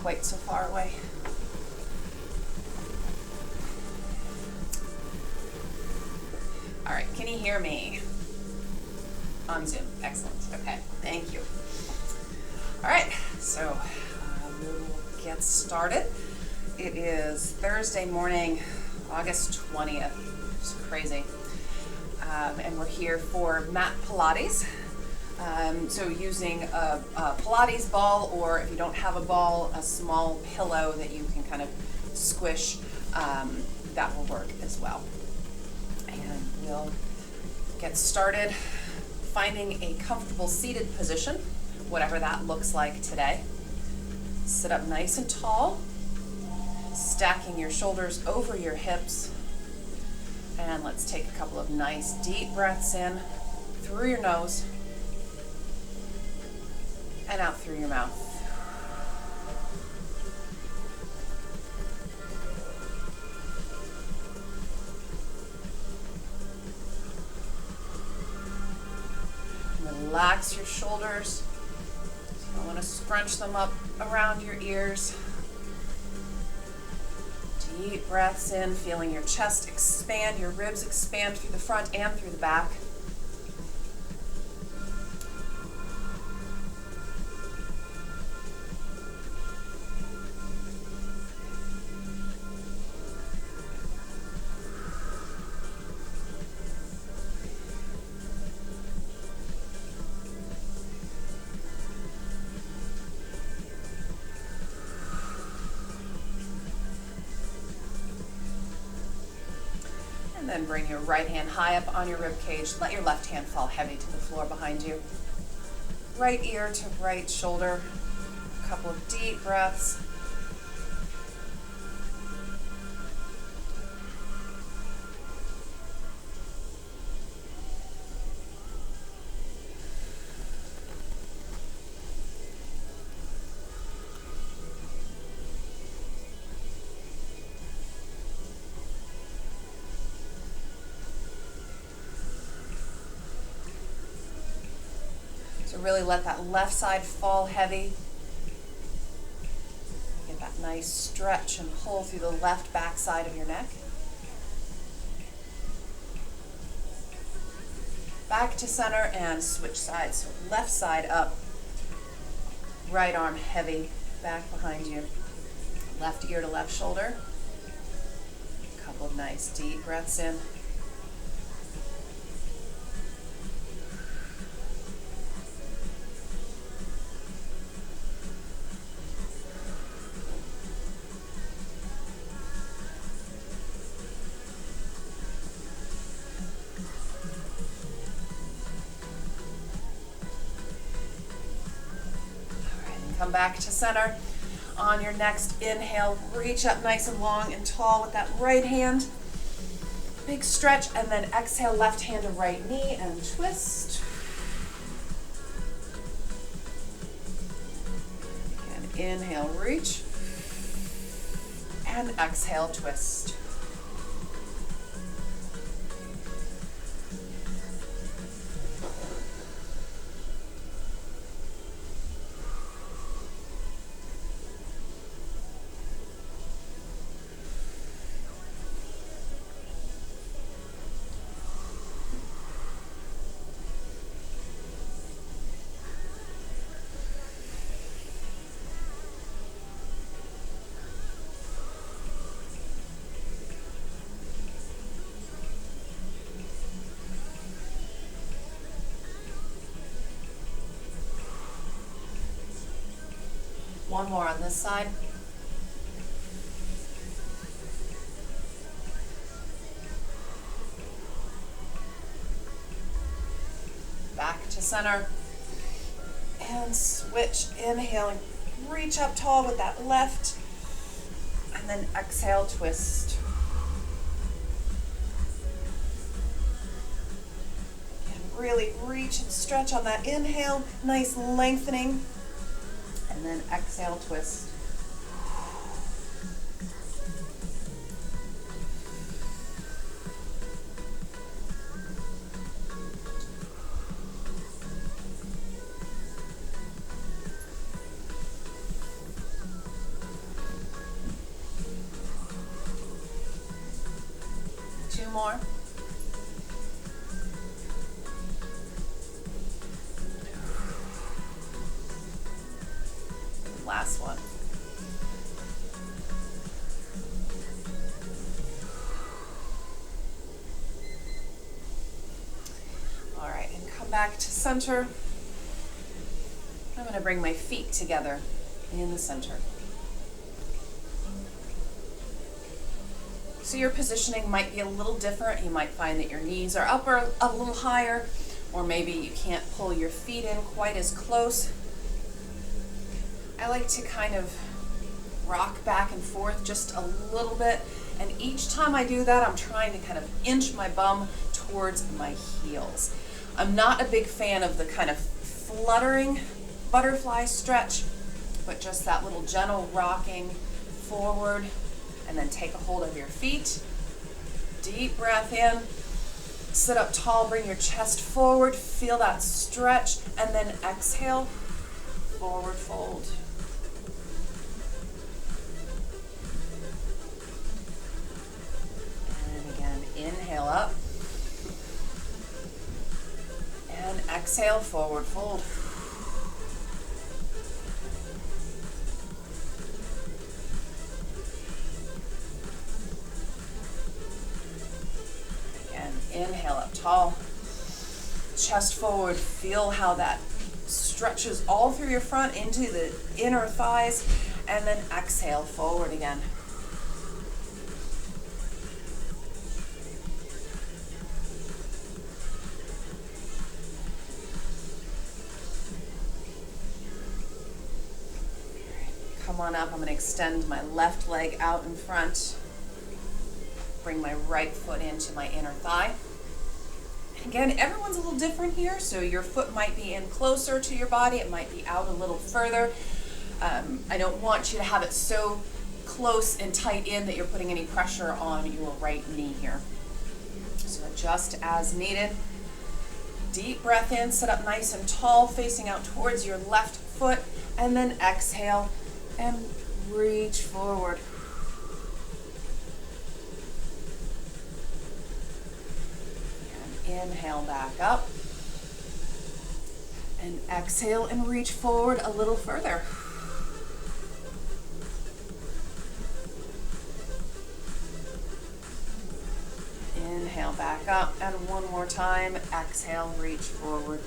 quite so far away. All right, can you hear me? On Zoom, excellent, okay, thank you. All right, so we will get started. It is Thursday morning, August 20th, it's crazy. And we're here for mat Pilates. So using a Pilates ball, or if you don't have a ball, a small pillow that you can kind of squish, that will work as well. And we'll get started finding a comfortable seated position, whatever that looks like today. Sit up nice and tall, stacking your shoulders over your hips. And let's take a couple of nice deep breaths in through your nose and out through your mouth. Relax your shoulders. You don't want to scrunch them up around your ears. Deep breaths in, feeling your chest expand, your ribs expand through the front and through the back. And then bring your right hand high up on your rib cage. Let your left hand fall heavy to the floor behind you. Right ear to right shoulder. A couple of deep breaths. Really let that left side fall heavy. Get that nice stretch and pull through the left back side of your neck. Back to center and switch sides. So left side up, right arm heavy, back behind you. Left ear to left shoulder. A couple of nice deep breaths in. Come back to center. On your next inhale, reach up nice and long and tall with that right hand. Big stretch, and then exhale, left hand to right knee and twist. Again, inhale, reach. And exhale, twist. One more on this side. Back to center. And switch. Inhale and reach up tall with that left. And then exhale, twist. And really reach and stretch on that inhale. Nice lengthening. And then exhale, twist. 2 more. Last one. All right, and come back to center. I'm going to bring my feet together in the center. So your positioning might be a little different. You might find that your knees are up or a little higher, or maybe you can't pull your feet in quite as close. I like to kind of rock back and forth just a little bit, and each time I do that, I'm trying to kind of inch my bum towards my heels. I'm not a big fan of the kind of fluttering butterfly stretch, but just that little gentle rocking forward, and then take a hold of your feet. Deep breath in, sit up tall, bring your chest forward, feel that stretch, and then exhale, forward fold. Inhale up, and exhale, forward fold. Again, inhale up tall, chest forward, feel how that stretches all through your front into the inner thighs, and then exhale, forward again. Come on up, I'm going to extend my left leg out in front. Bring my right foot into my inner thigh. Again, everyone's a little different here, so your foot might be in closer to your body, it might be out a little further. I don't want you to have it so close and tight in that you're putting any pressure on your right knee here. So adjust as needed. Deep breath in, sit up nice and tall, facing out towards your left foot, and then exhale and reach forward. And inhale back up. And exhale and reach forward a little further. Inhale back up, and one more time. Exhale, reach forward.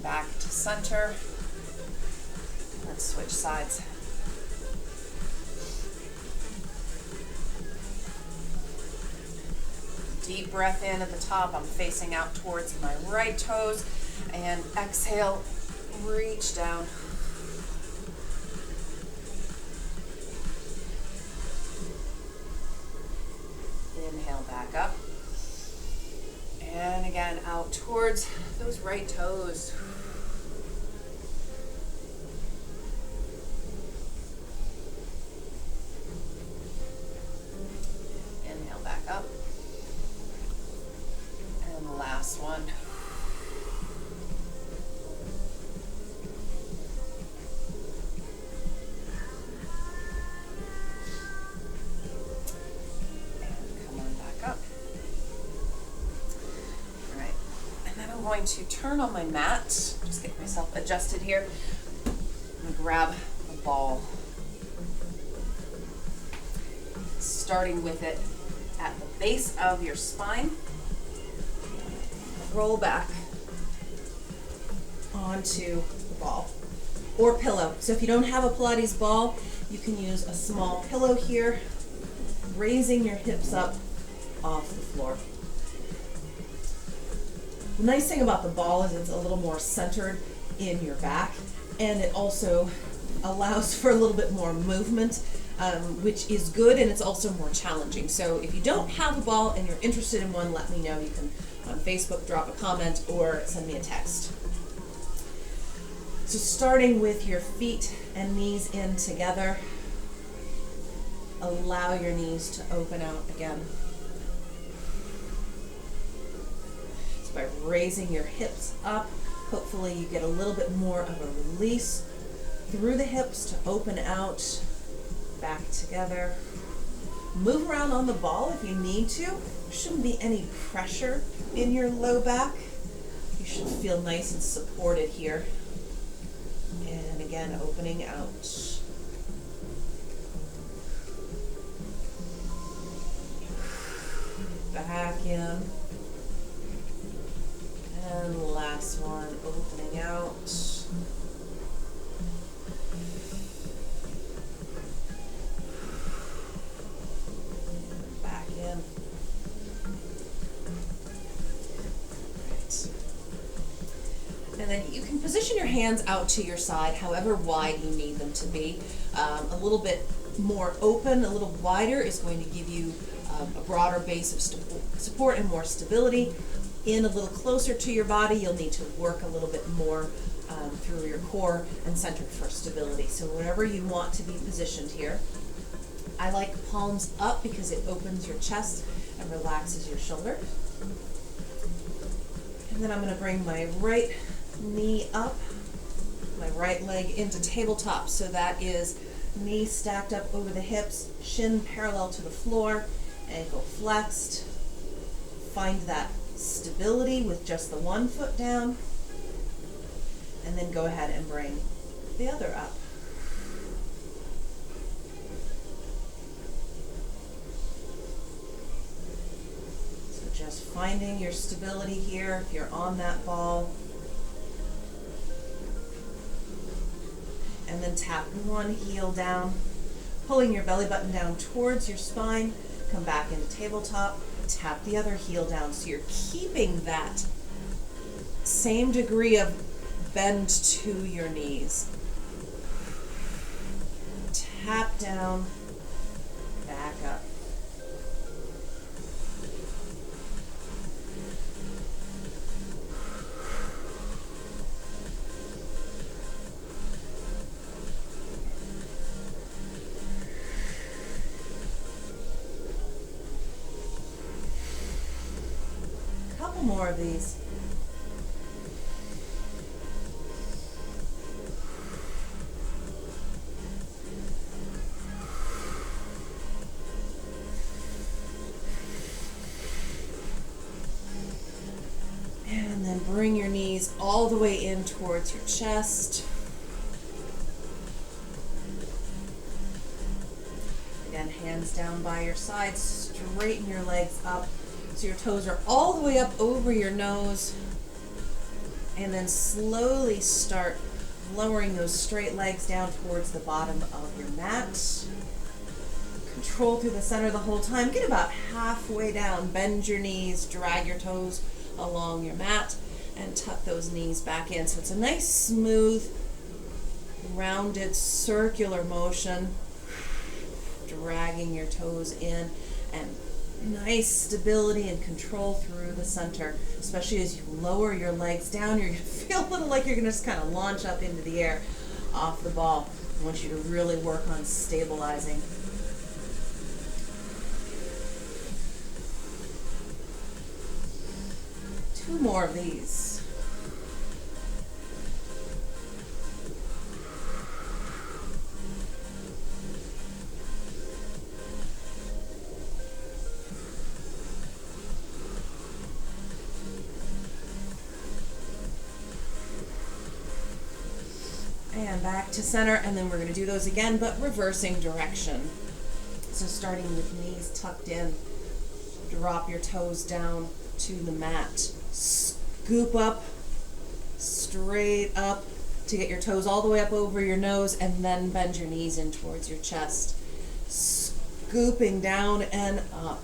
Back to center. Let's switch sides. Deep breath in at the top. I'm facing out towards my right toes. And exhale, reach down. Inhale back up. And again, out towards those right toes. Inhale back up. And the last one. Going to turn on my mat, just get myself adjusted here. I'm going to grab a ball, starting with it at the base of your spine. Roll back onto the ball or pillow. So if you don't have a Pilates ball, you can use a small pillow here, raising your hips up off the floor. The nice thing about the ball is it's a little more centered in your back, and it also allows for a little bit more movement, which is good, and it's also more challenging. So if you don't have a ball and you're interested in one, let me know. You can on Facebook drop a comment or send me a text. So starting with your feet and knees in together, allow your knees to open out again. By raising your hips up Hopefully you get a little bit more of a release through the hips to open out, back together. Move around on the ball if you need to. There shouldn't be any pressure in your low back. You should feel nice and supported here. And again, opening out. Back in. And last one, opening out. And back in. Right. And then you can position your hands out to your side, however wide you need them to be. A little bit more open, a little wider is going to give you a broader base of support and more stability. In a little closer to your body, you'll need to work a little bit more through your core and center for stability. So wherever you want to be positioned here. I like palms up because it opens your chest and relaxes your shoulders. And then I'm going to bring my right knee up, my right leg into tabletop. So that is knee stacked up over the hips, shin parallel to the floor, ankle flexed. Find that stability with just the one foot down, and then go ahead and bring the other up. So just finding your stability here if you're on that ball. And then tap one heel down, pulling your belly button down towards your spine. Come back into tabletop, tap the other heel down. So you're keeping that same degree of bend to your knees. Tap down, back up. More of these. And then bring your knees all the way in towards your chest. Again, hands down by your sides, straighten your legs up. So your toes are all the way up over your nose, and then slowly start lowering those straight legs down towards the bottom of your mat. Control through the center the whole time. Get about halfway down. Bend your knees, drag your toes along your mat, and tuck those knees back in. So it's a nice, smooth, rounded, circular motion. Dragging your toes in, and nice stability and control through the center, especially as you lower your legs down. You're going to feel a little like you're going to just kind of launch up into the air off the ball. I want you to really work on stabilizing. Two more of these. And back to center, and then we're going to do those again, but reversing direction. So starting with knees tucked in, drop your toes down to the mat. Scoop up, straight up to get your toes all the way up over your nose, and then bend your knees in towards your chest. Scooping down and up.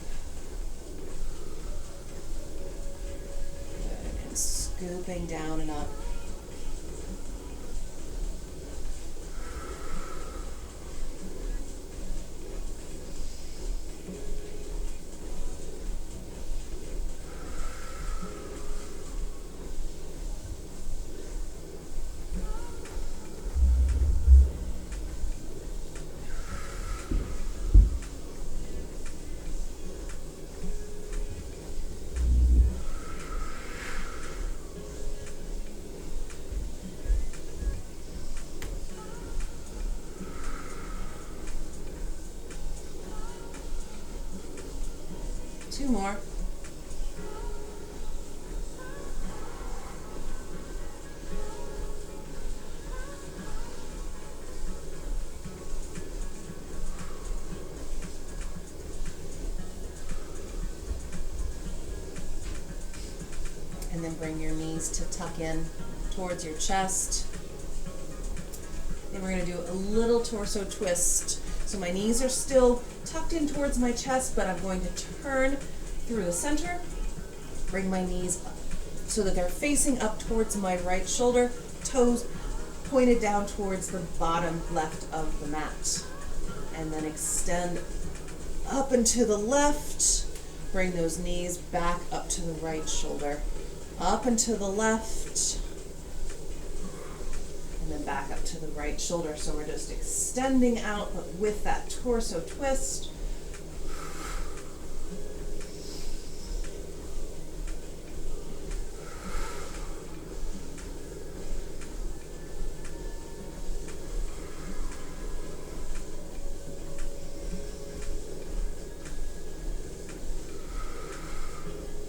Good. And scooping down and up. more. And then bring your knees to tuck in towards your chest. And we're going to do a little torso twist. So my knees are still tucked in towards my chest, but I'm going to turn through the center, bring my knees up so that they're facing up towards my right shoulder, toes pointed down towards the bottom left of the mat. And then extend up and to the left, bring those knees back up to the right shoulder, up and to the left, and then back up to the right shoulder. So we're just extending out, but with that torso twist.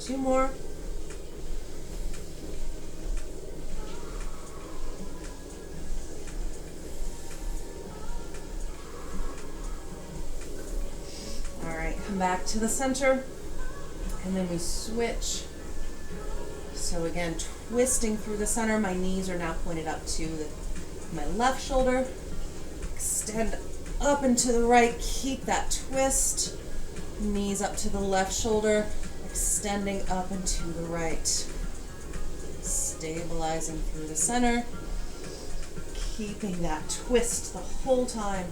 Two more. Come back to the center, and then we switch. So again, twisting through the center, my knees are now pointed up to my left shoulder. Extend up and to the right, keep that twist. Knees up to the left shoulder, extending up and to the right. Stabilizing through the center, keeping that twist the whole time.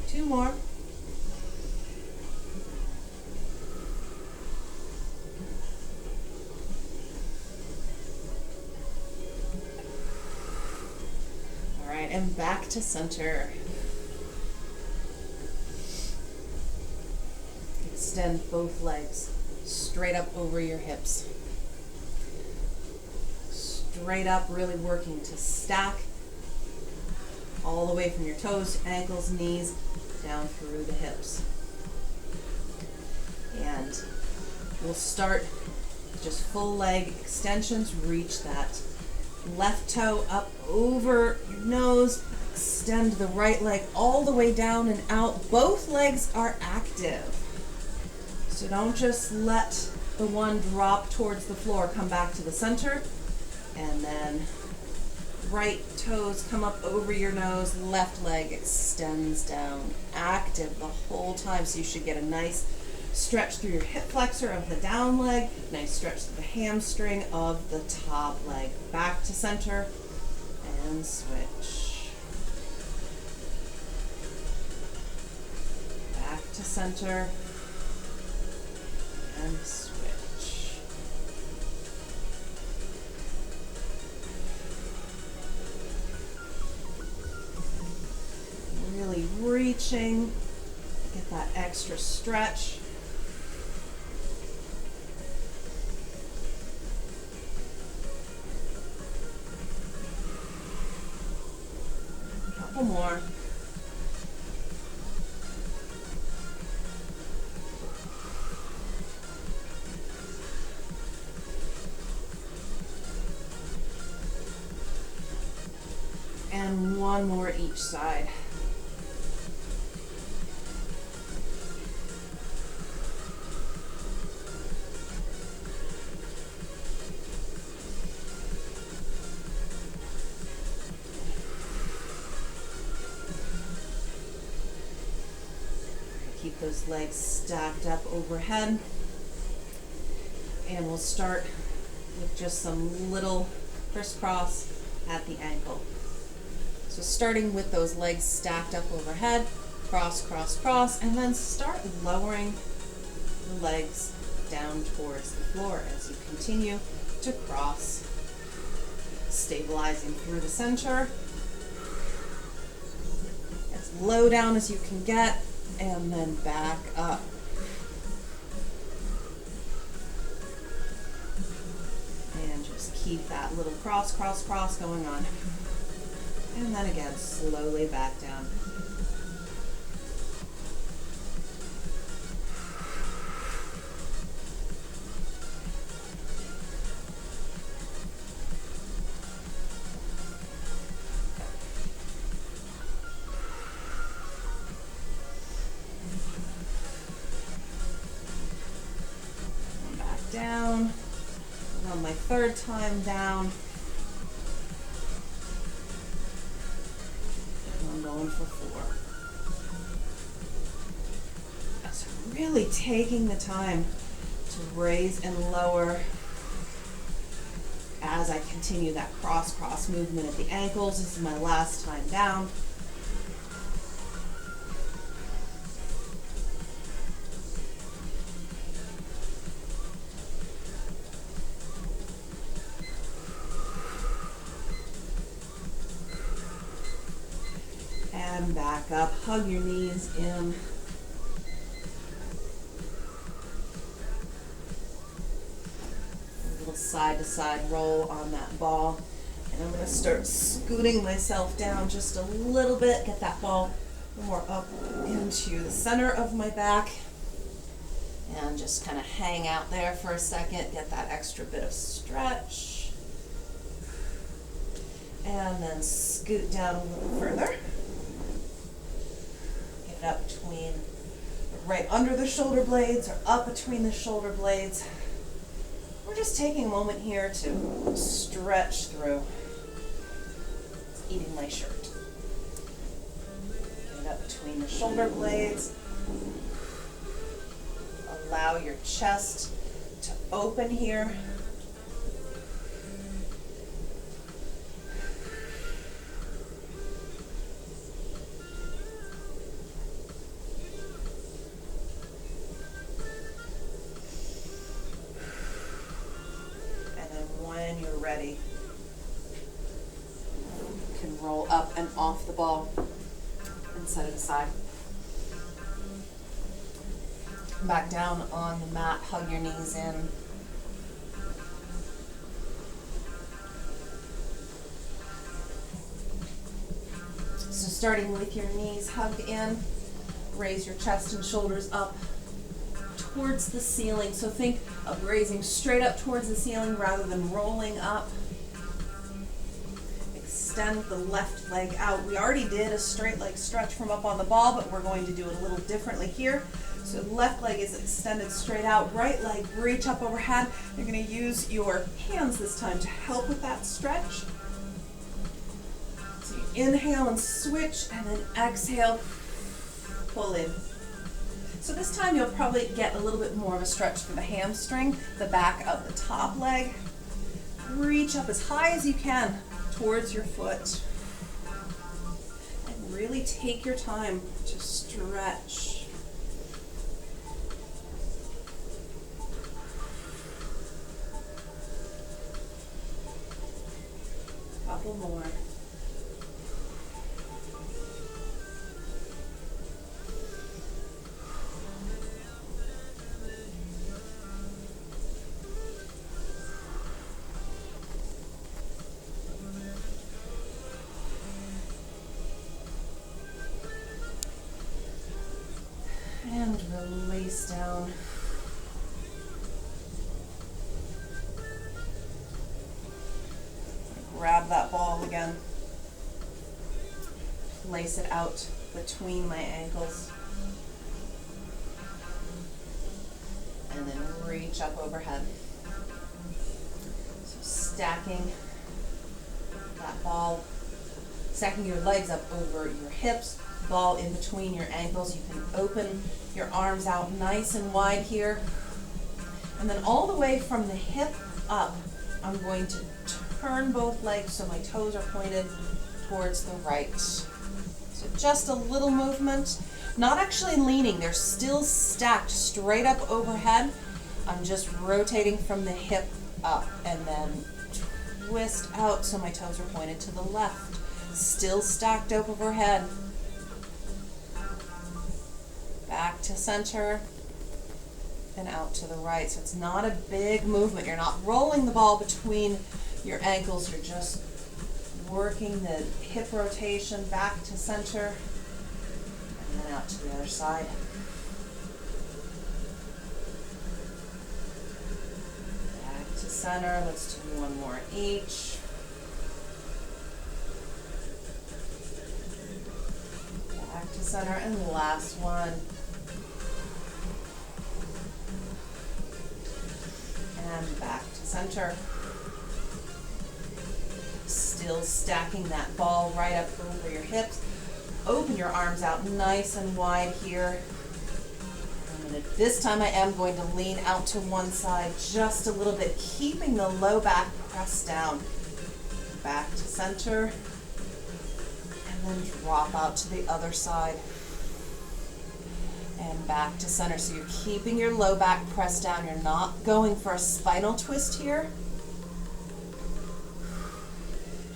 Two more. All right, and back to center. Extend both legs straight up over your hips. Straight up, really working to stack all the way from your toes, ankles, knees, down through the hips. And we'll start just full leg extensions. Reach that left toe up over your nose. Extend the right leg all the way down and out. Both legs are active. So don't just let the one drop towards the floor. Come back to the center, and then right toes come up over your nose, left leg extends down, active the whole time. So you should get a nice stretch through your hip flexor of the down leg, nice stretch through the hamstring of the top leg. Back to center and switch. Back to center and switch. Really reaching, get that extra stretch. A couple more. And one more each side. Keep those legs stacked up overhead. And we'll start with just some little crisscross at the ankle. So starting with those legs stacked up overhead, cross, cross, cross, and then start lowering the legs down towards the floor as you continue to cross, stabilizing through the center. As low down as you can get, and then back up. keep that little cross, cross, cross going on. And then again, slowly back down. Down, and on my third time down, and I'm going for 4. So really taking the time to raise and lower as I continue that cross-cross movement at the ankles. This is my last time down. And back up, hug your knees in. A little side to side roll on that ball. And I'm going to start scooting myself down just a little bit, get that ball more up into the center of my back. And just kind of hang out there for a second, get that extra bit of stretch. And then scoot down a little further. Get it up between, right under the shoulder blades or up between the shoulder blades. We're just taking a moment here to stretch through. It's eating my shirt. Get it up between the shoulder blades. Allow your chest to open here. When you're ready, you can roll up and off the ball and set it aside. Back down on the mat, hug your knees in. So starting with your knees hugged in, raise your chest and shoulders up towards the ceiling. So think of raising straight up towards the ceiling rather than rolling up. Extend the left leg out. We already did a straight leg stretch from up on the ball, but we're going to do it a little differently here. So left leg is extended straight out, right leg reach up overhead. You're going to use your hands this time to help with that stretch. So you inhale and switch, and then exhale, pull in. So this time you'll probably get a little bit more of a stretch for the hamstring, the back of the top leg. Reach up as high as you can towards your foot. And really take your time to stretch. Couple more. And release down. Grab that ball again. Place it out between my ankles. And then reach up overhead. So stacking that ball, stacking your legs up over your hips, ball in between your ankles. You can open your arms out nice and wide here. And then all the way from the hip up, I'm going to turn both legs so my toes are pointed towards the right. So just a little movement, not actually leaning, they're still stacked straight up overhead. I'm just rotating from the hip up and then twist out so my toes are pointed to the left. Still stacked up overhead. Back to center and out to the right. So it's not a big movement. You're not rolling the ball between your ankles, you're just working the hip rotation back to center and then out to the other side. Back to center. Let's do one more each. Back to center, and the last one. And back to center. Still stacking that ball right up over your hips. Open your arms out nice and wide here. This time I am going to lean out to one side just a little bit, keeping the low back pressed down. Back to center. And then drop out to the other side. And back to center. So you're keeping your low back pressed down. You're not going for a spinal twist here.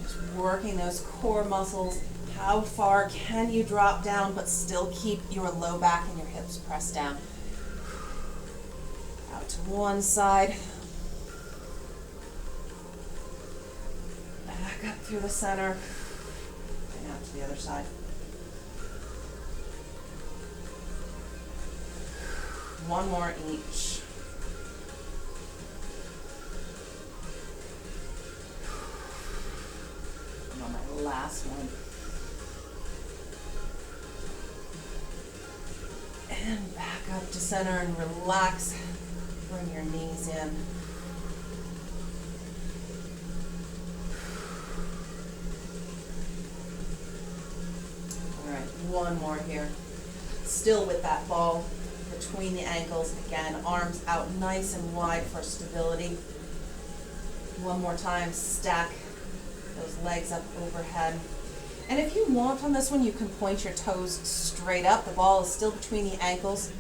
Just working those core muscles. How far can you drop down but still keep your low back and your hips pressed down? Out to one side. Back up through the center. And out to the other side. One more each. And on my last one. And back up to center and relax. Bring your knees in. All right, one more here. Still with that ball between the ankles. Again, arms out nice and wide for stability. One more time, stack those legs up overhead. And if you want on this one, you can point your toes straight up. The ball is still between the ankles.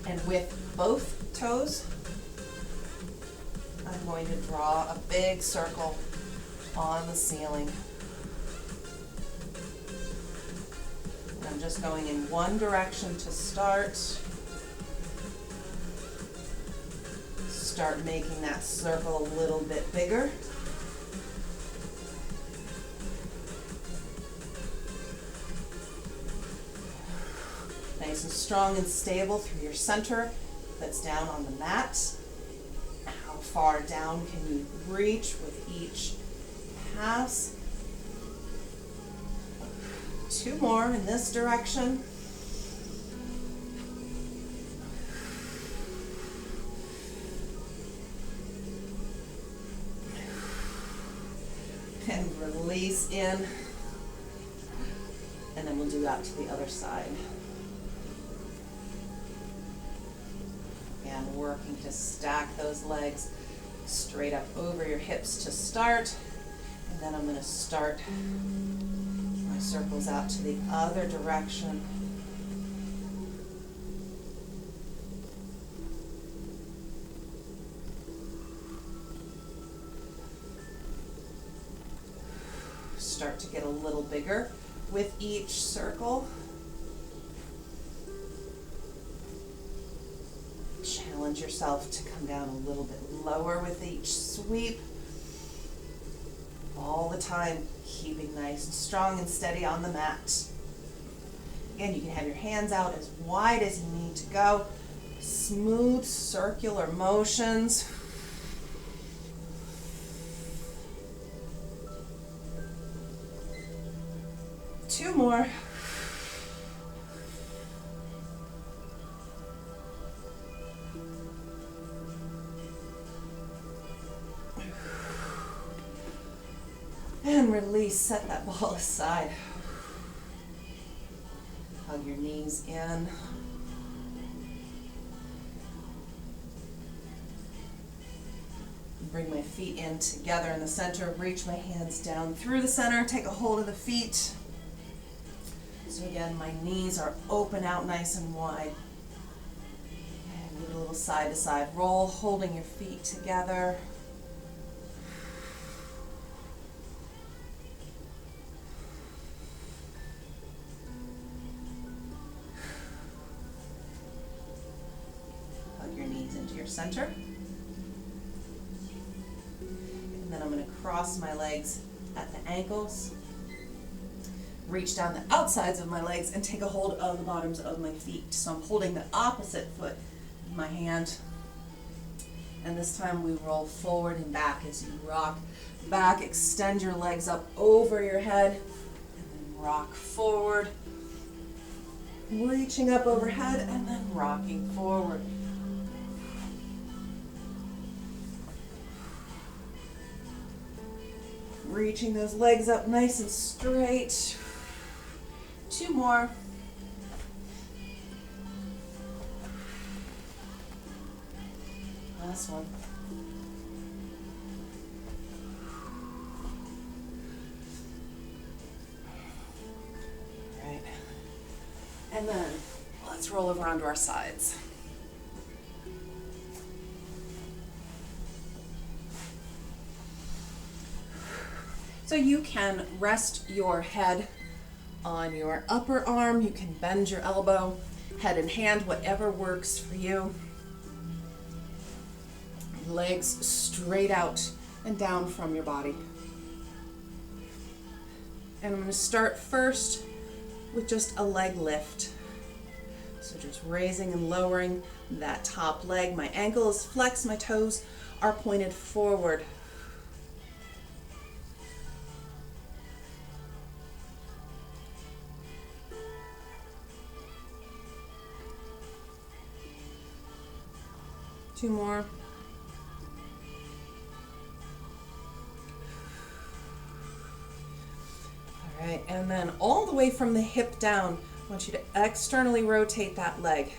And with both toes, I'm going to draw a big circle on the ceiling. And I'm just going in one direction to start. Start making that circle a little bit bigger. Nice and strong and stable through your center that's down on the mat. How far down can you reach with each pass? 2 more in this direction. And release in. And then we'll do that to the other side. And working to stack those legs straight up over your hips to start. And then I'm going to start my circles out to the other direction. Start to get a little bigger with each circle. Challenge yourself to come down a little bit lower with each sweep. All the time, keeping nice and strong and steady on the mat. Again, you can have your hands out as wide as you need to go. Smooth circular motions. Two more. And release, set that ball aside. Hug your knees in. Bring my feet in together in the center. Reach my hands down through the center. Take a hold of the feet. So again, my knees are open out nice and wide. And do a little side to side roll, holding your feet together. Hug your knees into your center. cross my legs at the ankles. Reach down the outsides of my legs and take a hold of the bottoms of my feet. So I'm holding the opposite foot in my hand. And this time we roll forward and back as you rock back. Extend your legs up over your head and then rock forward. Reaching up overhead and then rocking forward. Reaching those legs up nice and straight. 2 more. Last one. All right. And then let's roll over onto our sides. So you can rest your head on your upper arm. You can bend your elbow, head and hand, whatever works for you. Legs straight out and down from your body. And I'm going to start first with just a leg lift. So just raising and lowering that top leg. My ankle is flexed, my toes are pointed forward. Two more. All right, and then all the way from the hip down, I want you to externally rotate that leg.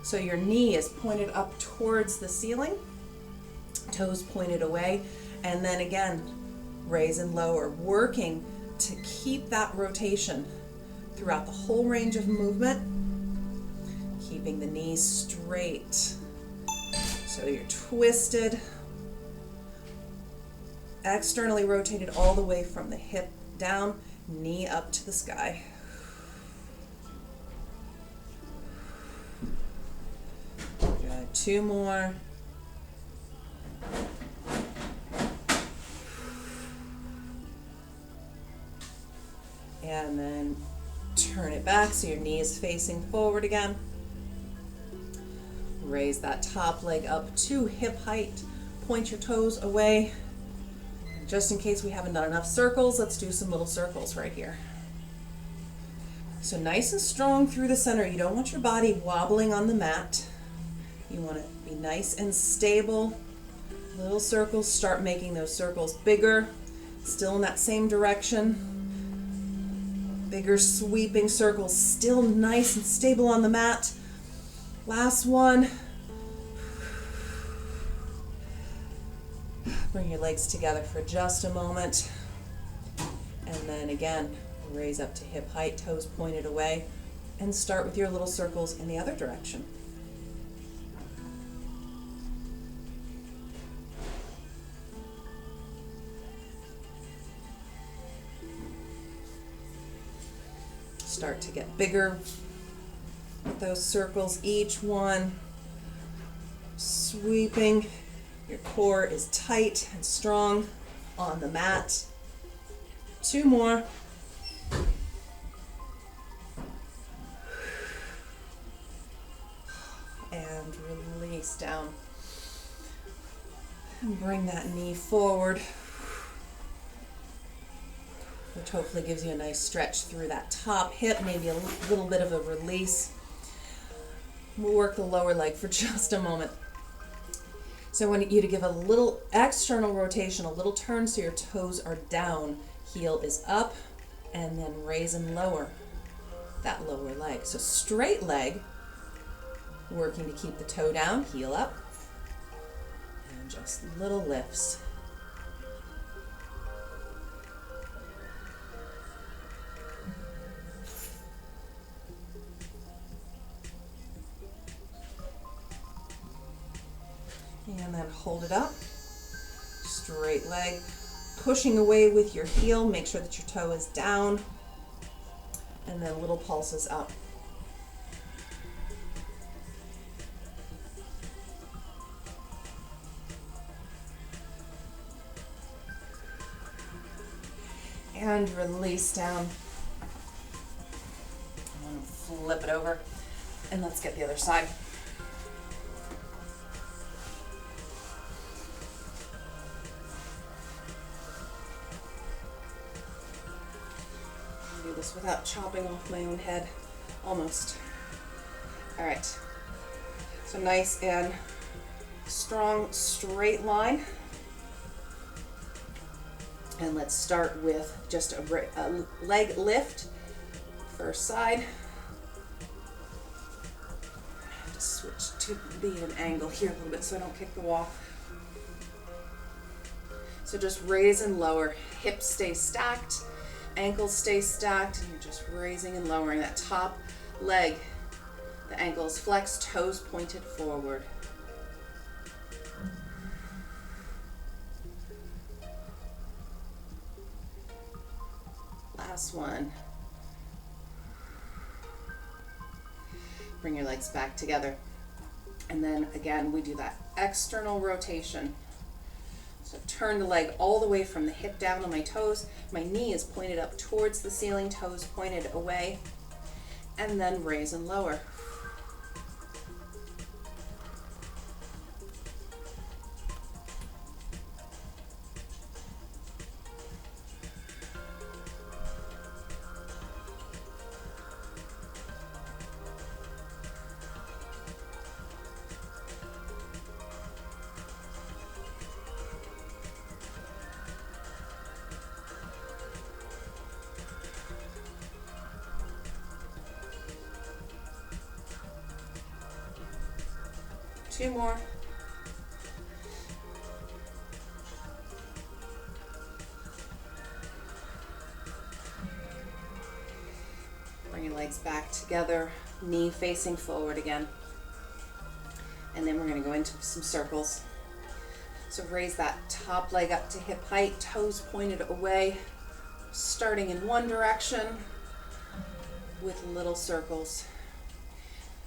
So your knee is pointed up towards the ceiling, toes pointed away, and then again, raise and lower, working to keep that rotation throughout the whole range of movement, keeping the knees straight. So you're twisted, externally rotated all the way from the hip down, knee up to the sky. Good. 2 more. And then turn it back so your knee is facing forward again. Raise that top leg up to hip height. Point your toes away. Just in case we haven't done enough circles, let's do some little circles right here. So nice and strong through the center. You don't want your body wobbling on the mat. You want to be nice and stable. Little circles, start making those circles bigger. Still in that same direction. Bigger sweeping circles, still nice and stable on the mat. Last one. Bring your legs together for just a moment. And then again, raise up to hip height, toes pointed away, and start with your little circles in the other direction. Start to get bigger with those circles, each one sweeping. Your core is tight and strong on the mat. 2 more. And release down. And bring that knee forward, which hopefully gives you a nice stretch through that top hip, maybe a little bit of a release. We'll work the lower leg for just a moment. So I want you to give a little external rotation, a little turn so your toes are down, heel is up, and then raise and lower that lower leg. So straight leg, working to keep the toe down, heel up, and just little lifts. And then hold it up, straight leg, pushing away with your heel, make sure that your toe is down, and then little pulses up. And release down. And flip it over. And let's get the other side. I'll do this without chopping off my own head. Almost. All right. So nice and strong straight line. And let's start with just a leg lift. First side. Just switch to be at an angle here a little bit so I don't kick the wall. So just raise and lower. Hips stay stacked, ankles stay stacked, and you're just raising and lowering that top leg. The ankles flexed, toes pointed forward. Last one. Bring your legs back together. And then again, we do that external rotation. So turn the leg all the way from the hip down on my toes. My knee is pointed up towards the ceiling, toes pointed away. And then raise and lower. Two more. Bring your legs back together, knee facing forward again. And then we're going to go into some circles. So raise that top leg up to hip height, toes pointed away, starting in one direction with little circles.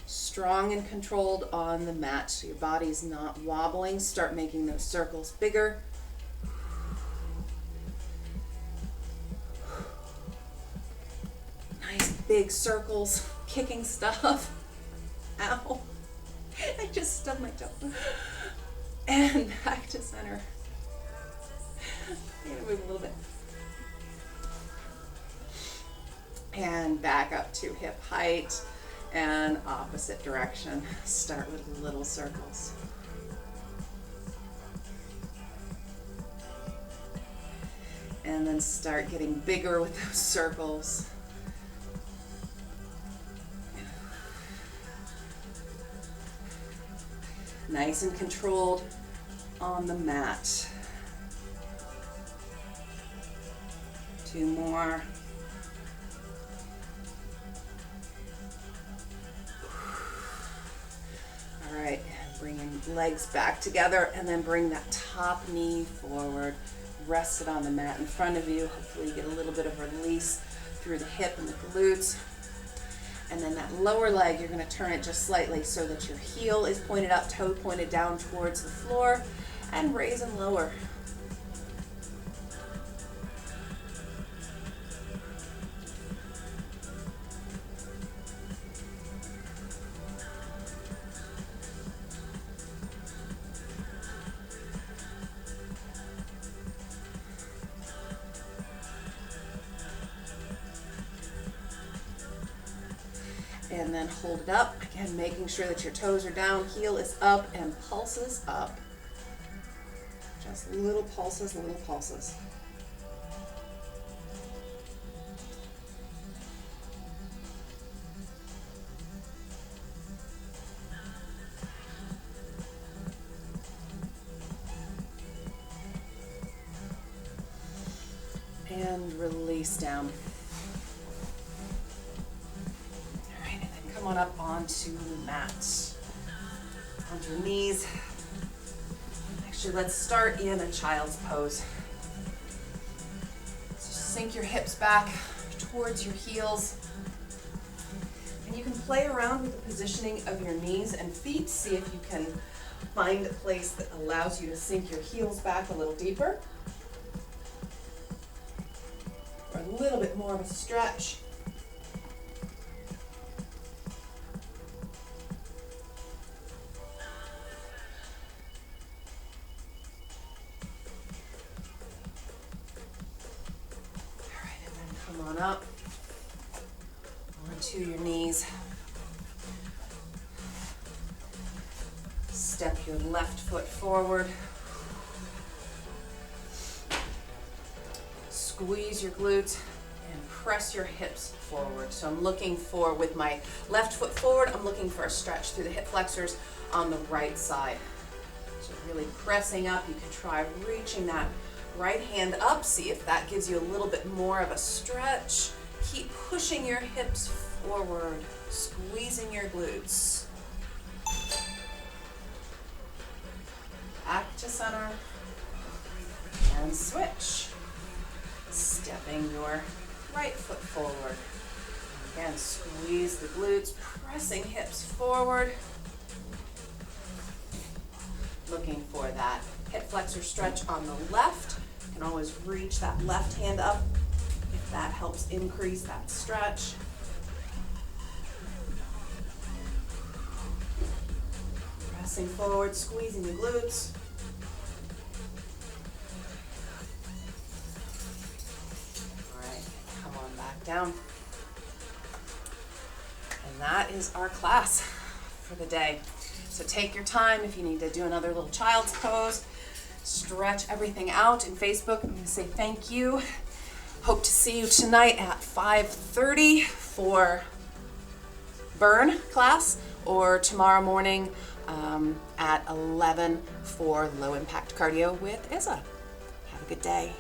Strong and controlled on the mat, so your body's not wobbling. Start making those circles bigger. Nice big circles, kicking stuff. Ow. I just stubbed my toe. And back to center. I'm gonna move a little bit. And back up to hip height. And opposite direction. Start with little circles. And then start getting bigger with those circles. Nice and controlled on the mat. Two more. All right, bring your legs back together and then bring that top knee forward. Rest it on the mat in front of you. Hopefully you get a little bit of release through the hip and the glutes. And then that lower leg, you're going to turn it just slightly so that your heel is pointed up, toe pointed down towards the floor, and raise and lower. And then hold it up. Again, making sure that your toes are down, heel is up, and pulses up. Just little pulses, little pulses. And release down. Come on up onto the mat, onto your knees. Actually, let's start in a child's pose. So sink your hips back towards your heels. And you can play around with the positioning of your knees and feet. See if you can find a place that allows you to sink your heels back a little deeper. little bit more of a stretch. All right, and then come on up onto your knees. Step your left foot forward. Squeeze your glutes and press your hips forward. So I'm looking for, with my left foot forward, I'm looking for a stretch through the hip flexors on the right side. So really pressing up. You can try reaching that right hand up. See if that gives you a little bit more of a stretch. Keep pushing your hips forward, squeezing your glutes. Back to center and switch. Stepping your right foot forward. Again, squeeze the glutes, pressing hips forward. Looking for that hip flexor stretch on the left. You can always reach that left hand up if that helps increase that stretch. Pressing forward, squeezing the glutes. Down. And that is our class for the day. So take your time if you need to do another little child's pose. Stretch everything out. In Facebook, I'm going to say thank you. Hope to see you tonight at 5:30 for burn class, or tomorrow morning at 11 for low impact cardio with Izza. Have a good day.